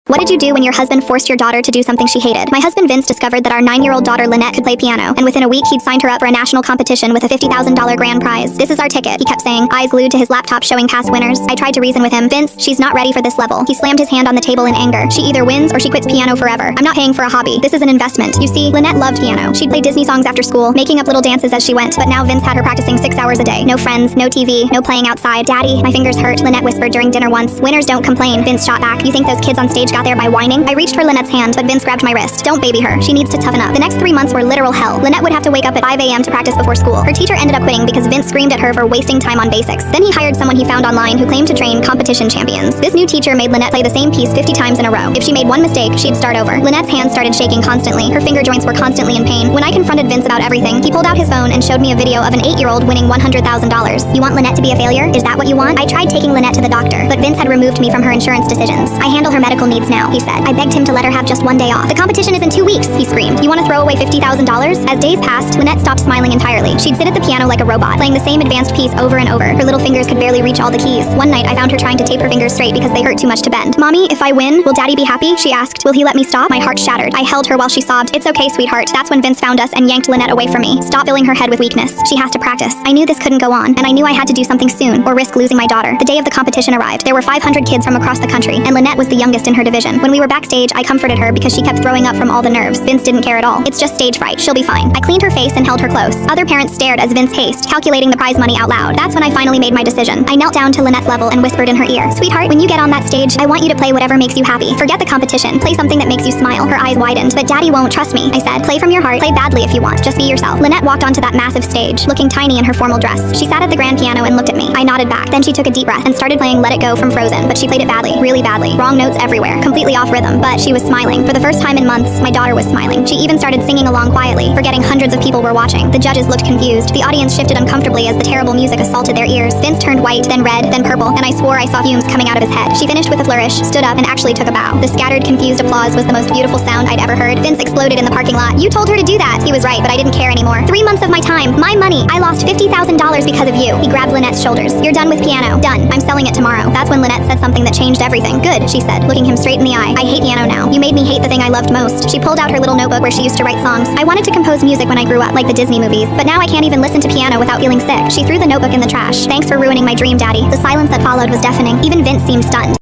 What did you do when your husband forced your daughter to do something she hated? My husband Vince discovered that our 9-year-old daughter Lynette could play piano, and within a week he'd signed her up for a national competition with a $50,000 grand prize. This is our ticket, he kept saying, eyes glued to his laptop showing past winners. I tried to reason with him. Vince, she's not ready for this level. He slammed his hand on the table in anger. She either wins or she quits piano forever. I'm not paying for a hobby. This is an investment. You see, Lynette loved piano. She'd play Disney songs after school, making up little dances as she went, but now Vince had her practicing 6 hours a day. No friends, no TV, no playing outside. Daddy, my fingers hurt, Lynette whispered during dinner once. Winners don't complain, Vince shot back. You think those kids on stage got there by whining? I reached for Lynette's hand, but Vince grabbed my wrist. Don't baby her. She needs to toughen up. The next 3 months were literal hell. Lynette would have to wake up at 5 a.m. to practice before school. Her teacher ended up quitting because Vince screamed at her for wasting time on basics. Then he hired someone he found online who claimed to train competition champions. This new teacher made Lynette play the same piece 50 times in a row. If she made one mistake, she'd start over. Lynette's hands started shaking constantly. Her finger joints were constantly in pain. When I confronted Vince about everything, he pulled out his phone and showed me a video of an 8-year-old winning $100,000. You want Lynette to be a failure? Is that what you want? I tried taking Lynette to the doctor, but Vince had removed me from her insurance decisions. I handle her medical needs now, he said. I begged him to let her have just 1 day off. The competition is in 2 weeks, he screamed. You want to throw away $50,000? As days passed, Lynette stopped smiling entirely. She'd sit at the piano like a robot, playing the same advanced piece over and over. Her little fingers could barely reach all the keys. One night, I found her trying to tape her fingers straight because they hurt too much to bend. Mommy, if I win, will Daddy be happy? She asked. Will he let me stop? My heart shattered. I held her while she sobbed. It's okay, sweetheart. That's when Vince found us and yanked Lynette away from me. Stop filling her head with weakness. She has to practice. I knew this couldn't go on, and I knew I had to do something soon or risk losing my daughter. The day of the competition arrived. There were 500 kids from across the country, and Lynette was the youngest in her division. When we were backstage, I comforted her because she kept throwing up from all the nerves. Vince didn't care at all. It's just stage fright. She'll be fine. I cleaned her face and held her close. Other parents stared as Vince paced, calculating the prize money out loud. That's when I finally made my decision. I knelt down to Lynette's level and whispered in her ear, "Sweetheart, when you get on that stage, I want you to play whatever makes you happy. Forget the competition. Play something that makes you smile." Her eyes widened. "But Daddy won't trust me," I said. "Play from your heart. Play badly if you want. Just be yourself." Lynette walked onto that massive stage, looking tiny in her formal dress. She sat at the grand piano and looked at me. I nodded back. Then she took a deep breath and started playing Let It Go from Frozen, but she played it badly, really badly. Wrong notes everywhere, completely off rhythm, but she was smiling. For the first time in months, my daughter was smiling. She even started singing along quietly, forgetting hundreds of people were watching. The judges looked confused. The audience shifted uncomfortably as the terrible music assaulted their ears. Vince turned white, then red, then purple, and I swore I saw fumes coming out of his head. She finished with a flourish, stood up, and actually took a bow. The scattered, confused applause was the most beautiful sound I'd ever heard. Vince exploded in the parking lot. "You told her to do that." He was right, but I didn't care anymore. 3 months of my time, my money. I lost $50,000 because of you. He grabbed Lynette's shoulders. "You're done with piano. Done. I'm selling it tomorrow." That's when Lynette said something that changed everything. "Good," she said, looking him straight in the eye. "I hate piano now. You made me hate the thing I loved most." She pulled out her little notebook where she used to write songs. "I wanted to compose music when I grew up, like the Disney movies, but now I can't even listen to piano without feeling sick." She threw the notebook in the trash. "Thanks for ruining my dream, Daddy." The silence that followed was deafening. Even Vince seemed stunned.